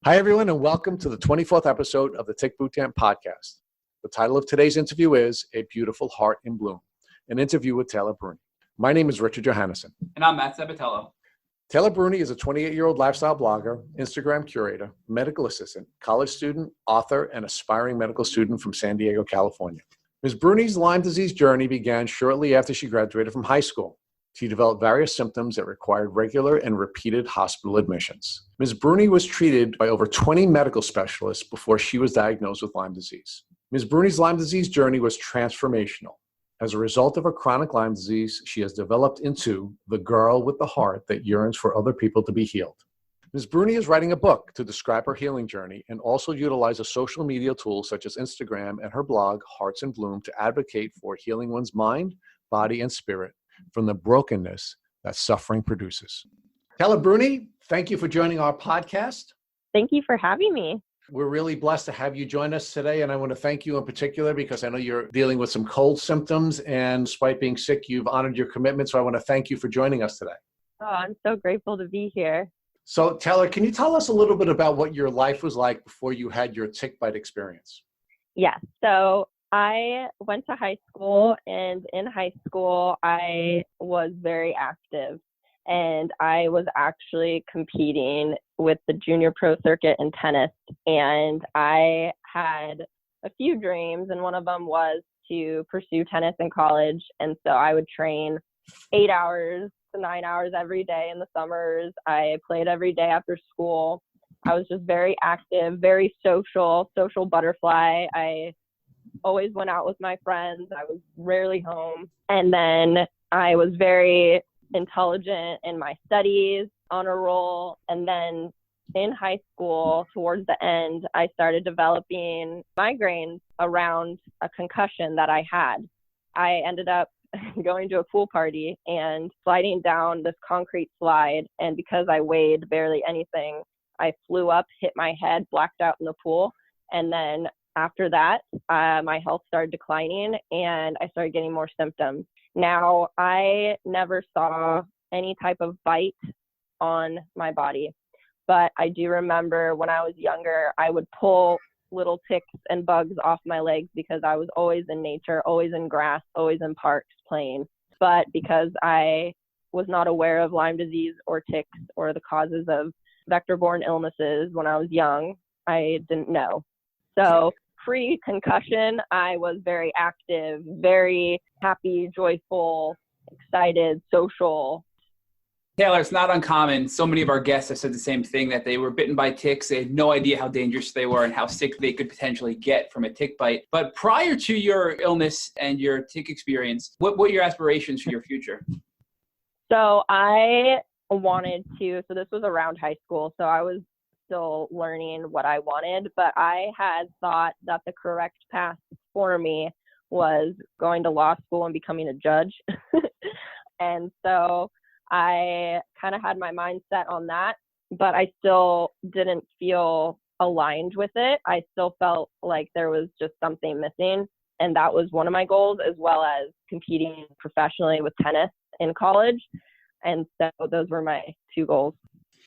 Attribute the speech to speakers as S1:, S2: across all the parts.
S1: Hi, everyone, and welcome to the 24th episode of the Tick Bootcamp podcast. The title of today's interview is A Beautiful Heart in Bloom, an interview with Taylor Brune. My name is Richard Johannesson.
S2: And I'm Matt Sabatello.
S1: Taylor Brune is a 28-year-old lifestyle blogger, Instagram curator, medical assistant, college student, author, and aspiring medical student from San Diego, California. Ms. Brune's Lyme disease journey began shortly after she graduated from high school. She developed various symptoms that required regular and repeated hospital admissions. Ms. Brune was treated by over 20 medical specialists before she was diagnosed with Lyme disease. Ms. Brune's Lyme disease journey was transformational. As a result of her chronic Lyme disease, she has developed into the girl with the heart that yearns for other people to be healed. Ms. Brune is writing a book to describe her healing journey and also utilizes social media tools such as Instagram and her blog, Hearts in Bloom, to advocate for healing one's mind, body, and spirit from the brokenness that suffering produces. Taylor Brune, thank you for joining our podcast.
S3: Thank you for having me.
S1: We're really blessed to have you join us today, and I want to thank you in particular because I know you're dealing with some cold symptoms, and despite being sick, you've honored your commitment, so I want to thank you for joining us today.
S3: Oh, I'm so grateful to be here.
S1: So, Taylor, can you tell us a little bit about what your life was like before you had your tick bite experience?
S3: Yes. So I went to high school, and in high school, I was very active, and I was actually competing with the junior pro circuit in tennis, and I had a few dreams, and one of them was to pursue tennis in college, and so I would train 8 hours to 9 hours every day in the summers. I played every day after school. I was just very active, very social butterfly. I always went out with my friends. I was rarely home. And then I was very intelligent in my studies, honor roll. And then in high school, towards the end, I started developing migraines around a concussion that I had. I ended up going to a pool party and sliding down this concrete slide. And because I weighed barely anything, I flew up, hit my head, blacked out in the pool. And then after that, my health started declining and I started getting more symptoms. Now, I never saw any type of bite on my body, but I do remember when I was younger, I would pull little ticks and bugs off my legs because I was always in nature, always in grass, always in parks playing. But because I was not aware of Lyme disease or ticks or the causes of vector-borne illnesses when I was young, I didn't know. So pre-concussion, I was very active, very happy, joyful, excited, social.
S2: Taylor, it's not uncommon. So many of our guests have said the same thing, that they were bitten by ticks. They had no idea how dangerous they were and how sick they could potentially get from a tick bite. But prior to your illness and your tick experience, what were your aspirations for your future?
S3: So I wanted to, so this was around high school, so I was still learning what I wanted, but I had thought that the correct path for me was going to law school and becoming a judge. And so I kind of had my mind set on that, but I still didn't feel aligned with it. I still felt like there was just something missing. And that was one of my goals, as well as competing professionally with tennis in college. And so those were my two goals.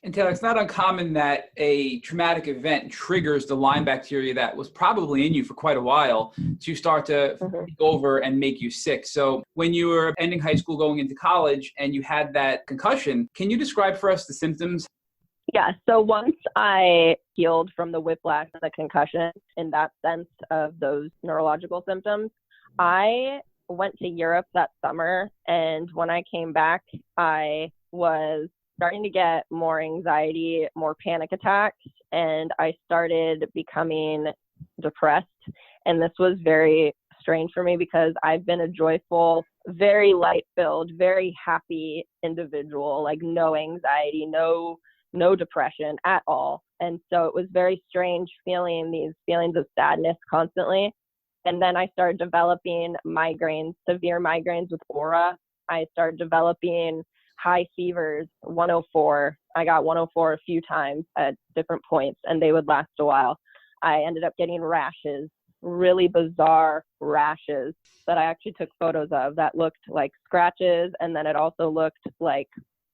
S2: And Taylor, it's not uncommon that a traumatic event triggers the Lyme bacteria that was probably in you for quite a while to start to take over and make you sick. So when you were ending high school, going into college, and you had that concussion, can you describe for us the symptoms?
S3: Yeah, so once I healed from the whiplash and the concussion, in that sense of those neurological symptoms, I went to Europe that summer. And when I came back, I was starting to get more anxiety, more panic attacks, and I started becoming depressed. And this was very strange for me because I've been a joyful, very light-filled, very happy individual, like no anxiety, no depression at all. And so it was very strange feeling these feelings of sadness constantly. And then I started developing migraines, severe migraines with aura. I started developing high fevers, 104. I got 104 a few times at different points, and they would last a while. I ended up getting rashes, really bizarre rashes that I actually took photos of that looked like scratches, and then it also looked like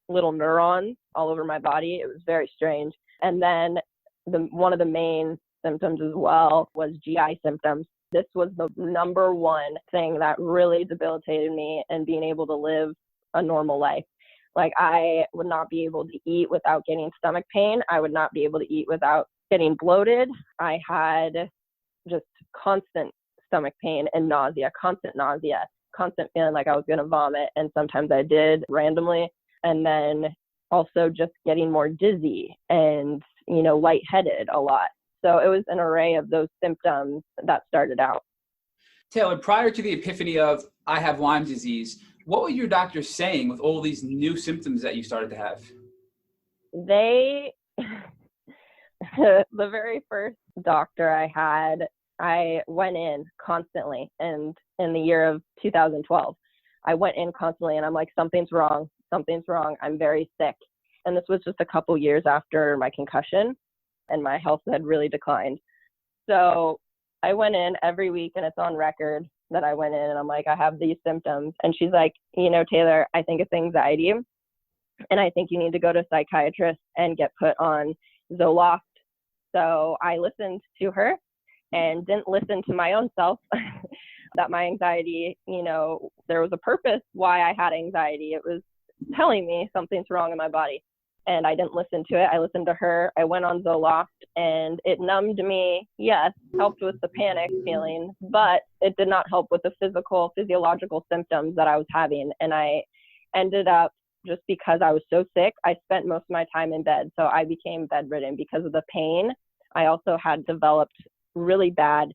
S3: little neurons all over my body. It was very strange. And then one of the main symptoms as well was GI symptoms. This was the number one thing that really debilitated me and being able to live a normal life. Like, I would not be able to eat without getting stomach pain. I would not be able to eat without getting bloated. I had just constant stomach pain and nausea, constant feeling like I was going to vomit. And sometimes I did randomly. And then also just getting more dizzy and, lightheaded a lot. So it was an array of those symptoms that started out.
S2: Taylor, prior to the epiphany of I have Lyme disease, what were your doctors saying with all these new symptoms that you started to have?
S3: The very first doctor I had, I went in constantly, and in the year of 2012, I went in constantly and I'm like, something's wrong. I'm very sick. And this was just a couple years after my concussion and my health had really declined. So I went in every week, and it's on record that I went in and I'm like, I have these symptoms. And she's like, Taylor, I think it's anxiety. And I think you need to go to a psychiatrist and get put on Zoloft. So I listened to her and didn't listen to my own self that my anxiety, there was a purpose why I had anxiety. It was telling me something's wrong in my body. And I didn't listen to it. I listened to her. I went on Zoloft, and it numbed me. Yes, helped with the panic feeling, but it did not help with the physiological symptoms that I was having. And I ended up, just because I was so sick, I spent most of my time in bed. So I became bedridden because of the pain. I also had developed really bad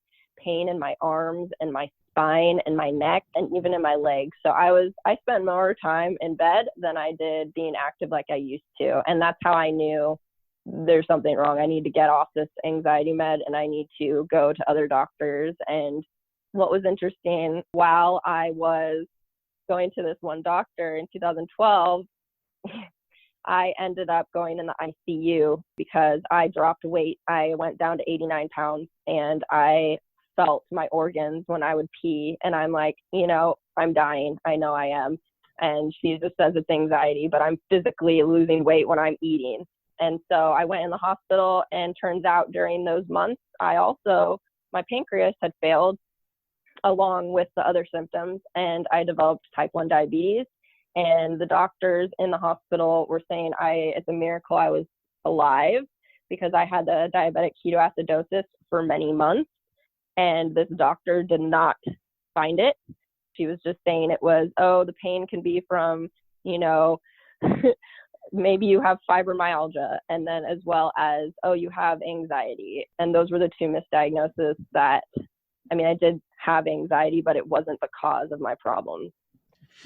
S3: pain in my arms and my spine and my neck and even in my legs. So I spent more time in bed than I did being active like I used to. And that's how I knew there's something wrong. I need to get off this anxiety med and I need to go to other doctors. And what was interesting, while I was going to this one doctor in 2012, I ended up going in the ICU because I dropped weight. I went down to 89 pounds and I felt my organs when I would pee. And I'm like, I'm dying. I know I am. And she just says it's anxiety, but I'm physically losing weight when I'm eating. And so I went in the hospital, and turns out during those months, my pancreas had failed along with the other symptoms, and I developed type 1 diabetes. And the doctors in the hospital were saying it's a miracle I was alive, because I had the diabetic ketoacidosis for many months. And this doctor did not find it. She was just saying it was, the pain can be from, maybe you have fibromyalgia, and then as well as, you have anxiety. And those were the two misdiagnoses that, I did have anxiety, but it wasn't the cause of my problems.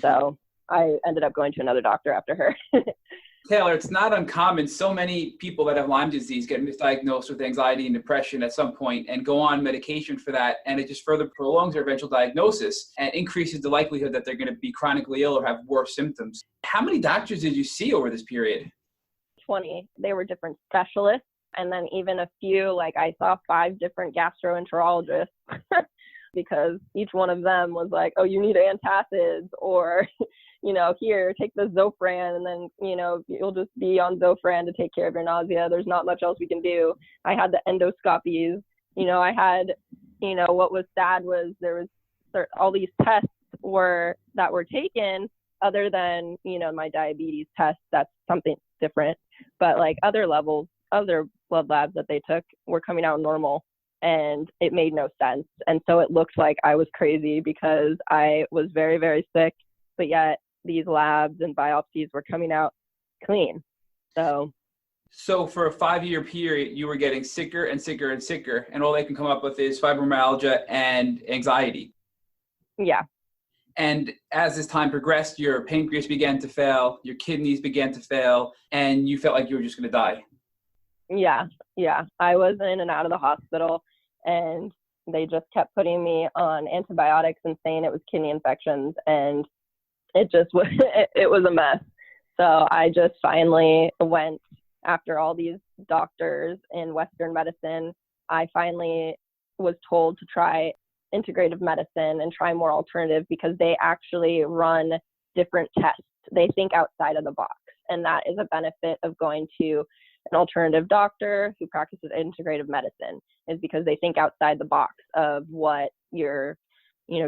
S3: So I ended up going to another doctor after her.
S2: Taylor, it's not uncommon. So many people that have Lyme disease get misdiagnosed with anxiety and depression at some point and go on medication for that. And it just further prolongs their eventual diagnosis and increases the likelihood that they're going to be chronically ill or have worse symptoms. How many doctors did you see over this period?
S3: 20. They were different specialists. And then even a few, I saw 5 different gastroenterologists because each one of them was like, you need antacids, or here, take the Zofran, and then, you'll just be on Zofran to take care of your nausea. There's not much else we can do. I had the endoscopies, I had, what was sad was there was all these tests that were taken other than, my diabetes test. That's something different. But other blood labs that they took were coming out normal, and it made no sense. And so it looked like I was crazy because I was very, very sick, but yet these labs and biopsies were coming out clean. So
S2: for a 5-year period, you were getting sicker and sicker and sicker, and all they can come up with is fibromyalgia and anxiety.
S3: Yeah.
S2: And as this time progressed, your pancreas began to fail, your kidneys began to fail, and you felt like you were just going to die.
S3: Yeah. I was in and out of the hospital, and they just kept putting me on antibiotics and saying it was kidney infections, and it just was, it was a mess. So I just finally went, after all these doctors in Western medicine, I finally was told to try integrative medicine and try more alternative, because they actually run different tests. They think outside of the box. And that is a benefit of going to an alternative doctor who practices integrative medicine, is because they think outside the box of what your,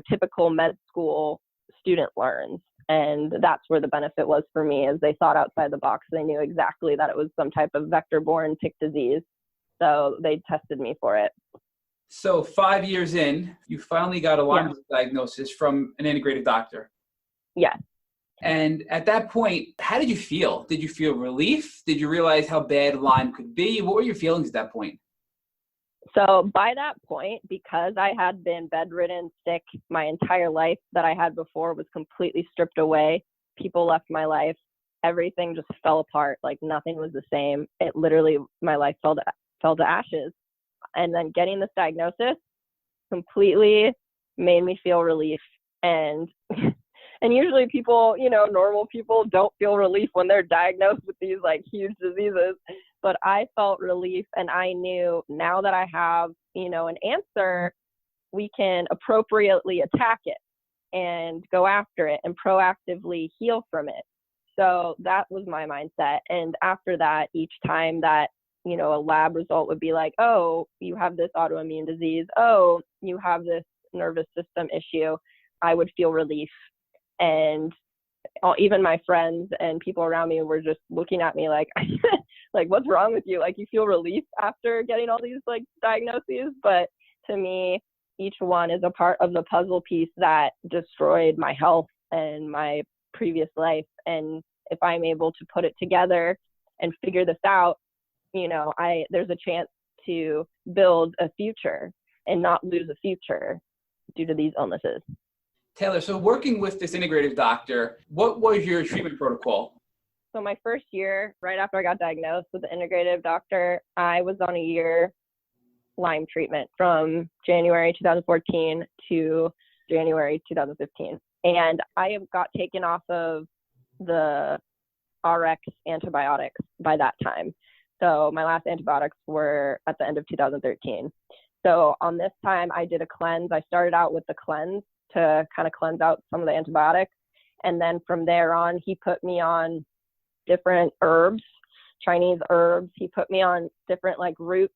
S3: typical med school student learns. And that's where the benefit was for me, is they thought outside the box. They knew exactly that it was some type of vector-borne tick disease. So they tested me for it.
S2: So 5 years in, you finally got a Lyme disease diagnosis from an integrative doctor.
S3: Yes.
S2: And at that point, how did you feel? Did you feel relief? Did you realize how bad Lyme could be? What were your feelings at that point?
S3: So by that point, because I had been bedridden, sick, my entire life that I had before was completely stripped away. People left my life. Everything just fell apart. Like nothing was the same. It literally, my life fell to ashes. And then getting this diagnosis completely made me feel relief. And usually people, normal people don't feel relief when they're diagnosed with these like huge diseases. But I felt relief, and I knew now that I have, an answer, we can appropriately attack it and go after it and proactively heal from it. So that was my mindset. And after that, each time that, a lab result would be like, oh, you have this autoimmune disease. Oh, you have this nervous system issue, I would feel relief. And even my friends and people around me were just looking at me like, like, what's wrong with you? Like, you feel relief after getting all these like diagnoses. But to me, each one is a part of the puzzle piece that destroyed my health and my previous life. And if I'm able to put it together and figure this out, there's a chance to build a future and not lose a future due to these illnesses.
S2: Taylor, so working with this integrative doctor, what was your treatment protocol?
S3: So my first year, right after I got diagnosed with the integrative doctor, I was on a year Lyme treatment from January 2014 to January 2015. And I got taken off of the RX antibiotics by that time. So my last antibiotics were at the end of 2013. So on this time, I did a cleanse. I started out with the cleanse to kind of cleanse out some of the antibiotics. And then from there on, he put me on different herbs, Chinese herbs. He put me on different like roots,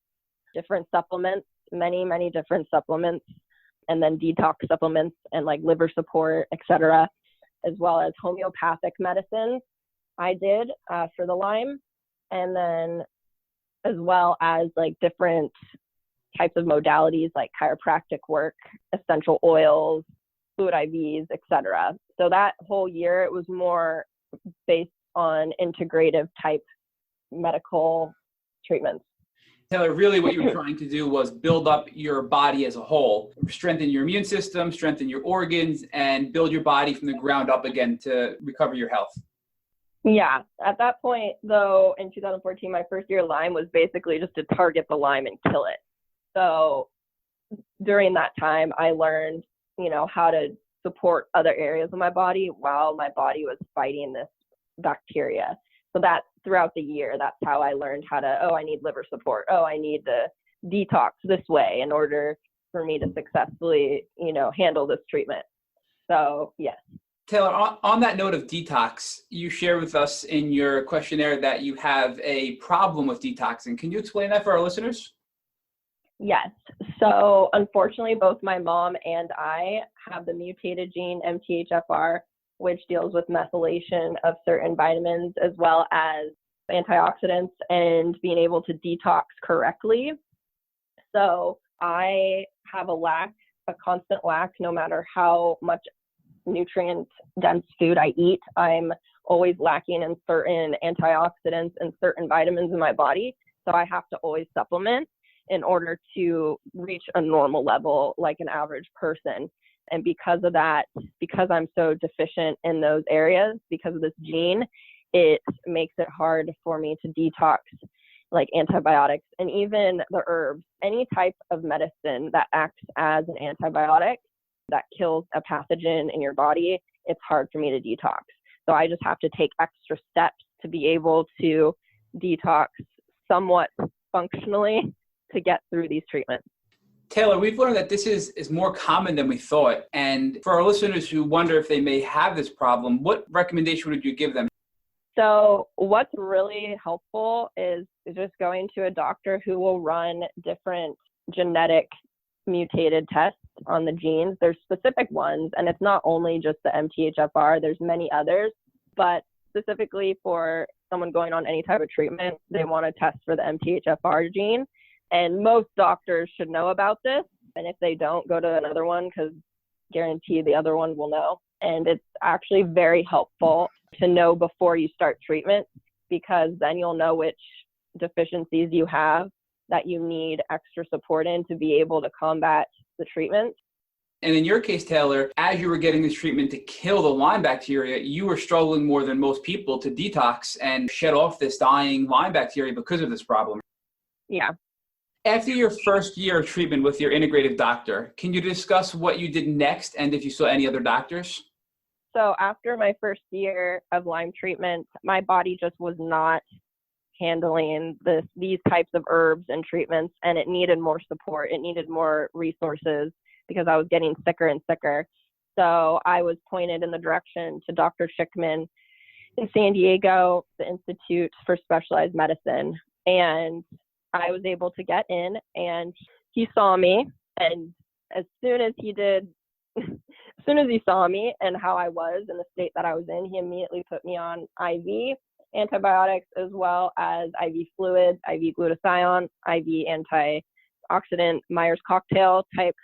S3: different supplements, many, many different supplements, and then detox supplements and like liver support, etc., as well as homeopathic medicines I did for the Lyme. And then as well as like different types of modalities like chiropractic work, essential oils, fluid IVs, etc. So that whole year, it was more based on integrative type medical treatments.
S2: Taylor, really what you were trying to do was build up your body as a whole, strengthen your immune system, strengthen your organs, and build your body from the ground up again to recover your health.
S3: Yeah. At that point, though, in 2014, my first year Lyme was basically just to target the Lyme and kill it. So during that time, I learned, how to support other areas of my body while my body was fighting this bacteria. So that throughout the year, that's how I learned how to, I need liver support. I need to detox this way in order for me to successfully, handle this treatment. So, yes.
S2: Taylor, on that note of detox, you share with us in your questionnaire that you have a problem with detoxing. Can you explain that for our listeners?
S3: Yes. So unfortunately, both my mom and I have the mutated gene MTHFR, which deals with methylation of certain vitamins as well as antioxidants and being able to detox correctly. So I have a constant lack, no matter how much nutrient-dense food I eat. I'm always lacking in certain antioxidants and certain vitamins in my body. So I have to always supplement in order to reach a normal level like an average person. And because of that, because I'm so deficient in those areas, because of this gene, it makes it hard for me to detox like antibiotics and even the herbs. Any type of medicine that acts as an antibiotic that kills a pathogen in your body, it's hard for me to detox. So I just have to take extra steps to be able to detox somewhat functionally to get through these treatments.
S2: Taylor, we've learned that this is more common than we thought. And for our listeners who wonder if they may have this problem, what recommendation would you give them?
S3: So what's really helpful is just going to a doctor who will run different genetic mutated tests on the genes. There's specific ones, and it's not only just the MTHFR, there's many others, but specifically for someone going on any type of treatment, they want to test for the MTHFR gene. And most doctors should know about this. And if they don't, go to another one, because guarantee the other one will know. And it's actually very helpful to know before you start treatment, because then you'll know which deficiencies you have that you need extra support in to be able to combat the treatment.
S2: And in your case, Taylor, as you were getting this treatment to kill the Lyme bacteria, you were struggling more than most people to detox and shed off this dying Lyme bacteria because of this problem.
S3: Yeah.
S2: After your first year of treatment with your integrative doctor, can you discuss what you did next and if you saw any other doctors?
S3: So after my first year of Lyme treatment, my body just was not handling these types of herbs and treatments, and it needed more support. It needed more resources because I was getting sicker and sicker. So I was pointed in the direction to Dr. Schickman in San Diego, the Institute for Specialized Medicine. And I was able to get in, and he saw me. And as soon as he saw me and how I was in the state that I was in, he immediately put me on IV antibiotics, as well as IV fluids, IV glutathione, IV antioxidant Myers cocktail type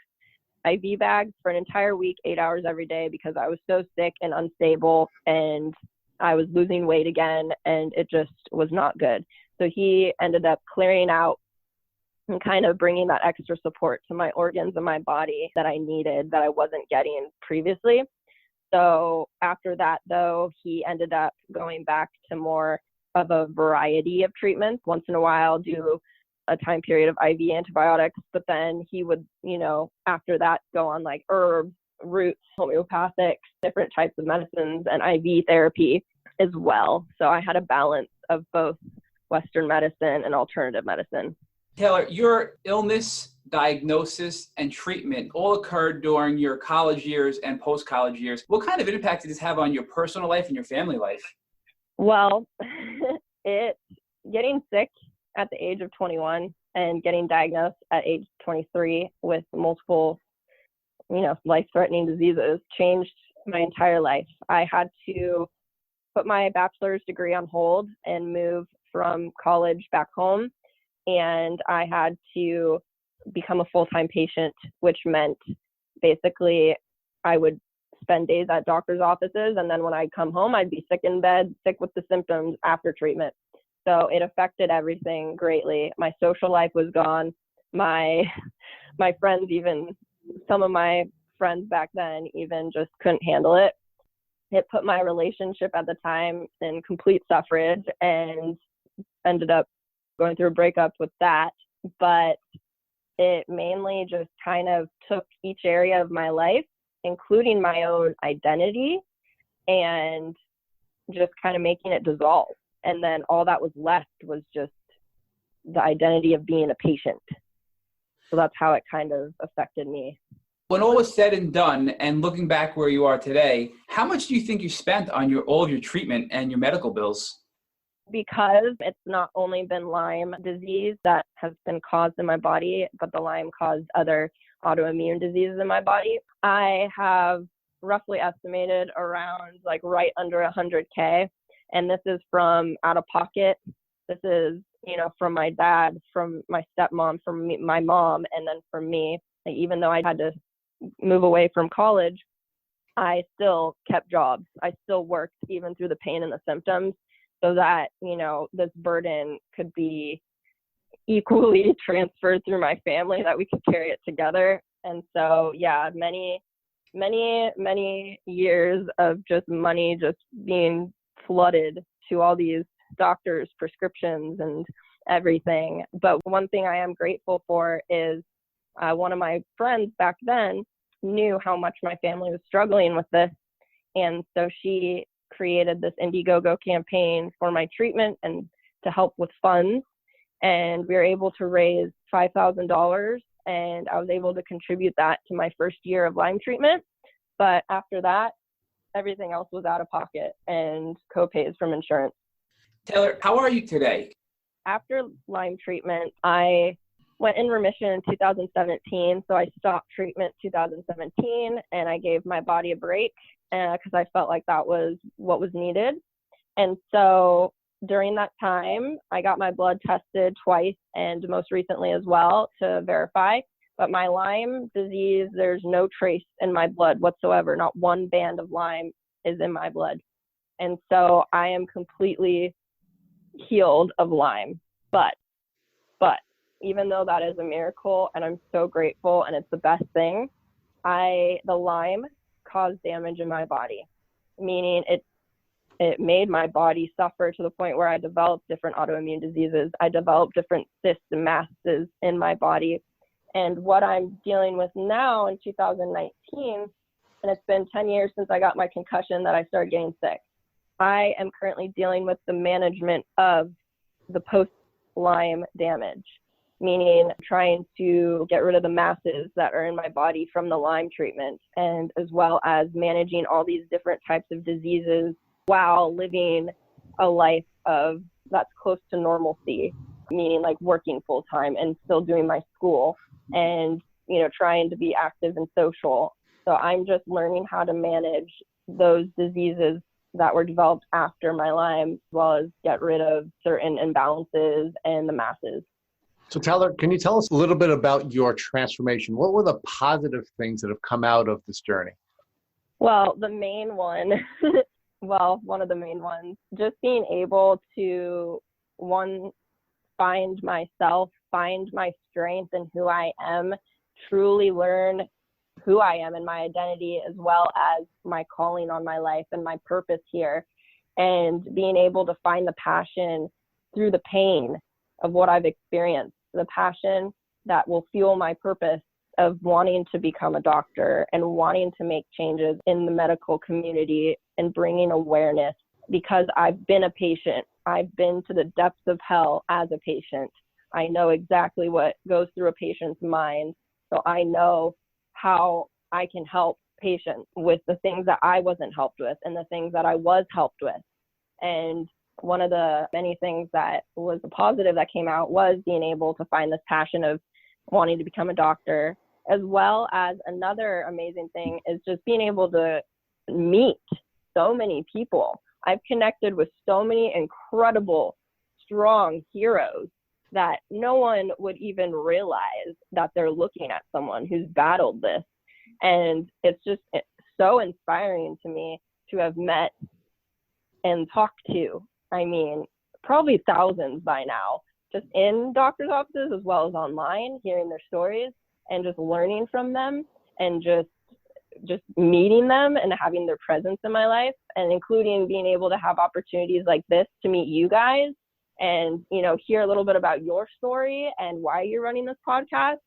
S3: IV bags for an entire week, 8 hours every day, because I was so sick and unstable, and I was losing weight again, and it just was not good. So he ended up clearing out and kind of bringing that extra support to my organs and my body that I needed, that I wasn't getting previously. So after that, though, he ended up going back to more of a variety of treatments. Once in a while, do a time period of IV antibiotics, but then he would, after that, go on like herbs, roots, homeopathics, different types of medicines, and IV therapy as well. So I had a balance of both Western medicine and alternative medicine.
S2: Taylor, your illness, diagnosis, and treatment all occurred during your college years and post-college years. What kind of impact did this have on your personal life and your family life?
S3: Well, getting sick at the age of 21 and getting diagnosed at age 23 with multiple, life-threatening diseases changed my entire life. I had to put my bachelor's degree on hold and move from college back home. And I had to become a full-time patient, which meant basically I would spend days at doctor's offices. And then when I'd come home, I'd be sick in bed, sick with the symptoms after treatment. So it affected everything greatly. My social life was gone. My friends, even some of my friends back then, even just couldn't handle it. It put my relationship at the time in complete suffrage, and ended up going through a breakup with that. But it mainly just kind of took each area of my life, including my own identity, and just kind of making it dissolve. And then all that was left was just the identity of being a patient. So that's how it kind of affected me.
S2: When all was said and done, and looking back where you are today, how much do you think you spent on all of your treatment and your medical bills?
S3: Because it's not only been Lyme disease that has been caused in my body, but the Lyme caused other autoimmune diseases in my body, I have roughly estimated around right under $100K. And this is from out of pocket. This is, from my dad, from my stepmom, from me, my mom, and then from me. Even though I had to move away from college, I still kept jobs. I still worked even through the pain and the symptoms, so that, this burden could be equally transferred through my family, that we could carry it together. And so, yeah, many years of just money just being flooded to all these doctors' prescriptions and everything. But one thing I am grateful for is one of my friends back then knew how much my family was struggling with this. And so she created this Indiegogo campaign for my treatment and to help with funds. And we were able to raise $5,000, and I was able to contribute that to my first year of Lyme treatment. But after that, everything else was out of pocket and co-pays from insurance.
S2: Taylor, how are you today?
S3: After Lyme treatment, I went in remission in 2017. So I stopped treatment 2017 and I gave my body a break because I felt like that was what was needed. And so during that time, I got my blood tested twice and most recently as well to verify. But my Lyme disease, there's no trace in my blood whatsoever. Not one band of Lyme is in my blood. And so I am completely healed of Lyme. But even though that is a miracle and I'm so grateful and it's the best thing, the Lyme caused damage in my body, meaning it made my body suffer to the point where I developed different autoimmune diseases. I developed different cysts and masses in my body. And what I'm dealing with now in 2019, and it's been 10 years since I got my concussion that I started getting sick, I am currently dealing with the management of the post-Lyme damage, meaning trying to get rid of the masses that are in my body from the Lyme treatment, and as well as managing all these different types of diseases while living a life that's close to normalcy, meaning like working full time and still doing my school and, trying to be active and social. So I'm just learning how to manage those diseases that were developed after my Lyme, as well as get rid of certain imbalances and the masses.
S1: So Taylor, can you tell us a little bit about your transformation? What were the positive things that have come out of this journey?
S3: Well, the main one, one of the main ones, just being able to, find myself, find my strength and who I am, truly learn who I am and my identity, as well as my calling on my life and my purpose here, and being able to find the passion through the pain of what I've experienced, the passion that will fuel my purpose of wanting to become a doctor and wanting to make changes in the medical community and bringing awareness, because I've been a patient. I've been to the depths of hell as a patient. I know exactly what goes through a patient's mind. So I know how I can help patients with the things that I wasn't helped with and the things that I was helped with. And one of the many things that was a positive that came out was being able to find this passion of wanting to become a doctor, as well as another amazing thing is just being able to meet so many people. I've connected with so many incredible, strong heroes that no one would even realize that they're looking at someone who's battled this. And it's so inspiring to me to have met and talked to, probably thousands by now, just in doctors' offices as well as online, hearing their stories and just learning from them and just meeting them and having their presence in my life, and including being able to have opportunities like this to meet you guys and, hear a little bit about your story and why you're running this podcast.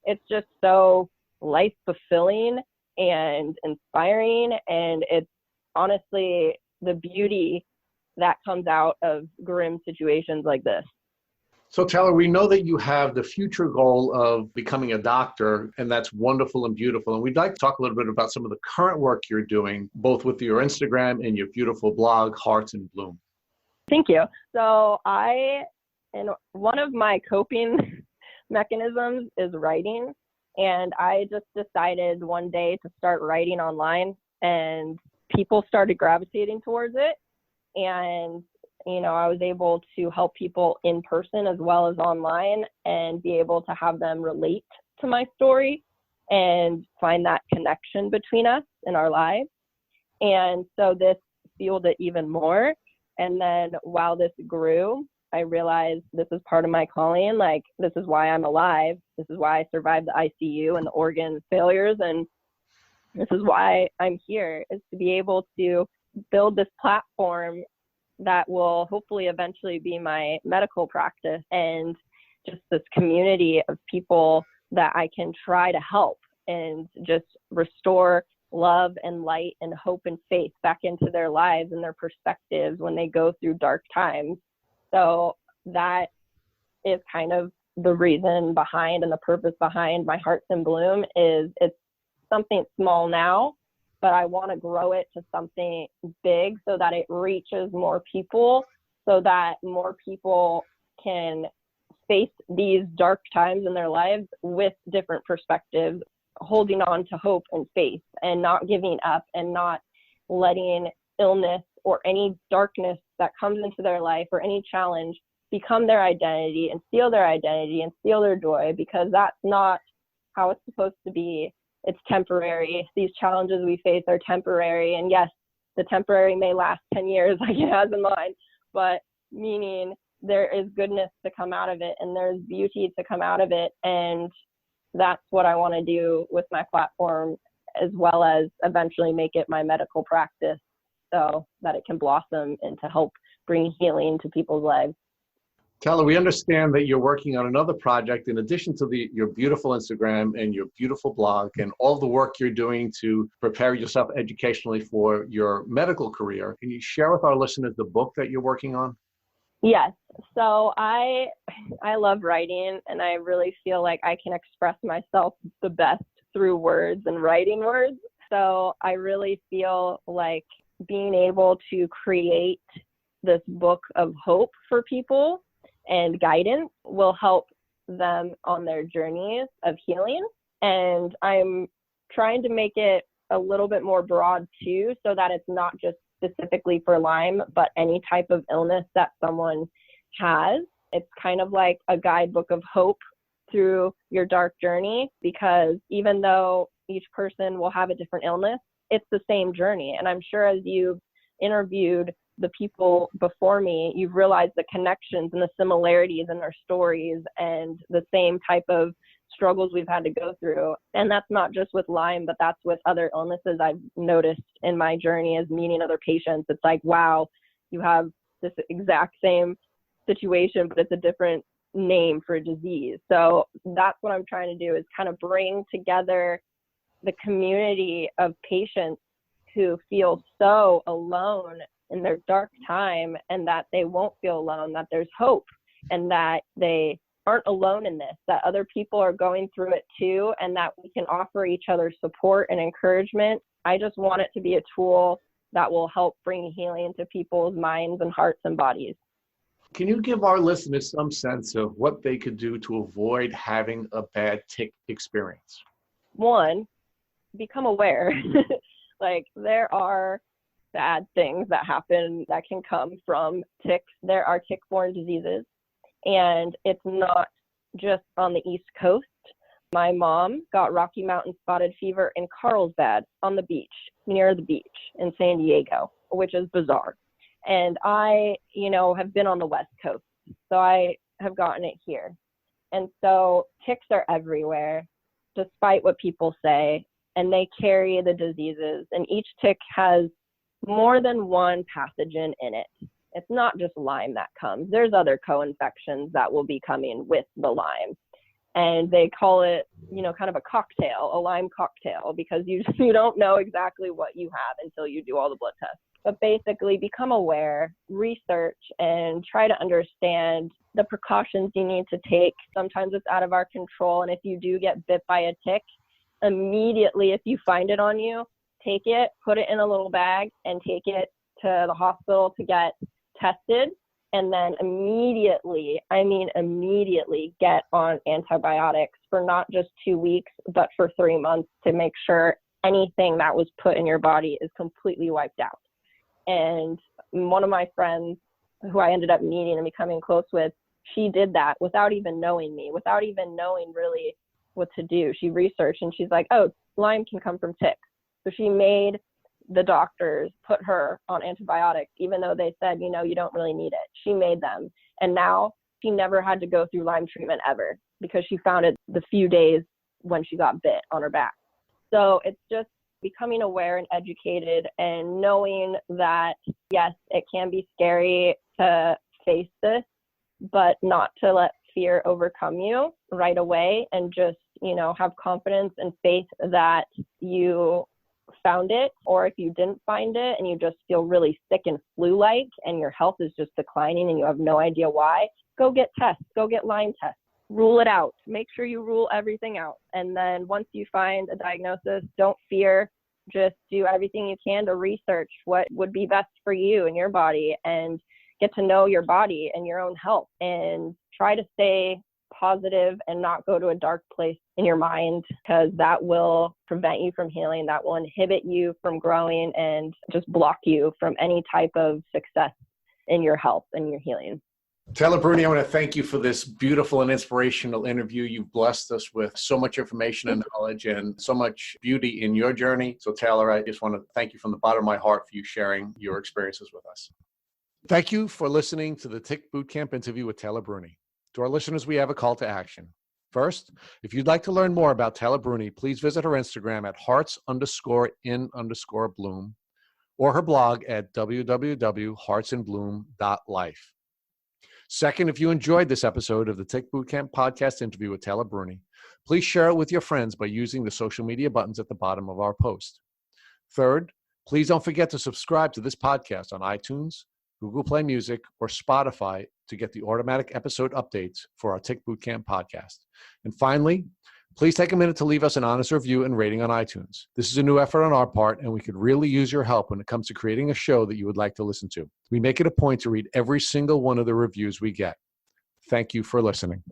S3: It's just so life fulfilling and inspiring. And it's honestly the beauty that comes out of grim situations like this.
S1: So Taylor, we know that you have the future goal of becoming a doctor, and that's wonderful and beautiful. And we'd like to talk a little bit about some of the current work you're doing, both with your Instagram and your beautiful blog, Hearts in Bloom.
S3: Thank you. So one of my coping mechanisms is writing. And I just decided one day to start writing online, and people started gravitating towards it. And I was able to help people in person as well as online and be able to have them relate to my story and find that connection between us in our lives. And so this fueled it even more. And then while this grew, I realized this is part of my calling. Like, this is why I'm alive. This is why I survived the ICU and the organ failures. And this is why I'm here, is to be able to build this platform that will hopefully eventually be my medical practice, and just this community of people that I can try to help and just restore love and light and hope and faith back into their lives and their perspectives when they go through dark times. So that is kind of the reason behind and the purpose behind my Hearts in Bloom. Is it's something small now, but I want to grow it to something big so that it reaches more people so that more people can face these dark times in their lives with different perspectives, holding on to hope and faith and not giving up and not letting illness or any darkness that comes into their life or any challenge become their identity and steal their identity and steal their joy, because that's not how it's supposed to be. It's temporary. These challenges we face are temporary. And yes, the temporary may last 10 years like it has in mine, but meaning there is goodness to come out of it and there's beauty to come out of it. And that's what I want to do with my platform, as well as eventually make it my medical practice so that it can blossom and to help bring healing to people's lives.
S1: Taylor, we understand that you're working on another project in addition to your beautiful Instagram and your beautiful blog and all the work you're doing to prepare yourself educationally for your medical career. Can you share with our listeners the book that you're working on?
S3: Yes. So I love writing, and I really feel like I can express myself the best through words and writing words. So I really feel like being able to create this book of hope for people and guidance will help them on their journeys of healing. And I'm trying to make it a little bit more broad too, so that it's not just specifically for Lyme, but any type of illness that someone has. It's kind of like a guidebook of hope through your dark journey, because even though each person will have a different illness, it's the same journey. And I'm sure as you've interviewed the people before me, you've realized the connections and the similarities in their stories and the same type of struggles we've had to go through. And that's not just with Lyme, but that's with other illnesses I've noticed in my journey as meeting other patients. It's like, wow, you have this exact same situation, but it's a different name for a disease. So that's what I'm trying to do, is kind of bring together the community of patients who feel so alone in their dark time, and that they won't feel alone, that there's hope, and that they aren't alone in this, that other people are going through it too, and that we can offer each other support and encouragement. I just want it to be a tool that will help bring healing to people's minds and hearts and bodies.
S1: Can you give our listeners some sense of what they could do to avoid having a bad tick experience?
S3: One, become aware. Like, there are bad things that happen that can come from ticks. There are tick-borne diseases, and it's not just on the East Coast. My mom got Rocky Mountain spotted fever in Carlsbad on the beach, near the beach in San Diego, which is bizarre. And I, have been on the West Coast, so I have gotten it here. And so ticks are everywhere, despite what people say, and they carry the diseases. And each tick has more than one pathogen in it. It's not just Lyme that comes. There's other co-infections that will be coming with the Lyme. And they call it, kind of a cocktail, a Lyme cocktail, because you don't know exactly what you have until you do all the blood tests. But basically, become aware, research, and try to understand the precautions you need to take. Sometimes it's out of our control. And if you do get bit by a tick, immediately, if you find it on you, take it, put it in a little bag, and take it to the hospital to get tested. And then immediately get on antibiotics for not just 2 weeks, but for 3 months, to make sure anything that was put in your body is completely wiped out. And one of my friends who I ended up meeting and becoming close with, she did that without even knowing me, without even knowing really what to do. She researched and she's like, oh, Lyme can come from ticks. So she made the doctors put her on antibiotics, even though they said, you don't really need it. She made them. And now she never had to go through Lyme treatment ever, because she found it the few days when she got bit on her back. So it's just becoming aware and educated, and knowing that, yes, it can be scary to face this, but not to let fear overcome you right away, and just, have confidence and faith that you found it. Or if you didn't find it and you just feel really sick and flu-like and your health is just declining and you have no idea why, go get tests, go get Lyme tests, rule it out. Make sure you rule everything out. And then once you find a diagnosis, don't fear, just do everything you can to research what would be best for you and your body, and get to know your body and your own health, and try to stay positive and not go to a dark place in your mind, because that will prevent you from healing. That will inhibit you from growing and just block you from any type of success in your health and your healing.
S1: Taylor Brune, I want to thank you for this beautiful and inspirational interview. You've blessed us with so much information and knowledge and so much beauty in your journey. So Taylor, I just want to thank you from the bottom of my heart for you sharing your experiences with us. Thank you for listening to the Tick Bootcamp interview with Taylor Brune. To our listeners, we have a call to action. First, if you'd like to learn more about Taylor Brune, please visit her Instagram at hearts_in_bloom or her blog at www.heartsandbloom.life. Second, if you enjoyed this episode of the Tick Bootcamp podcast interview with Taylor Brune, please share it with your friends by using the social media buttons at the bottom of our post. Third, please don't forget to subscribe to this podcast on iTunes, Google Play Music, or Spotify to get the automatic episode updates for our Tick Bootcamp podcast. And finally, please take a minute to leave us an honest review and rating on iTunes. This is a new effort on our part, and we could really use your help when it comes to creating a show that you would like to listen to. We make it a point to read every single one of the reviews we get. Thank you for listening.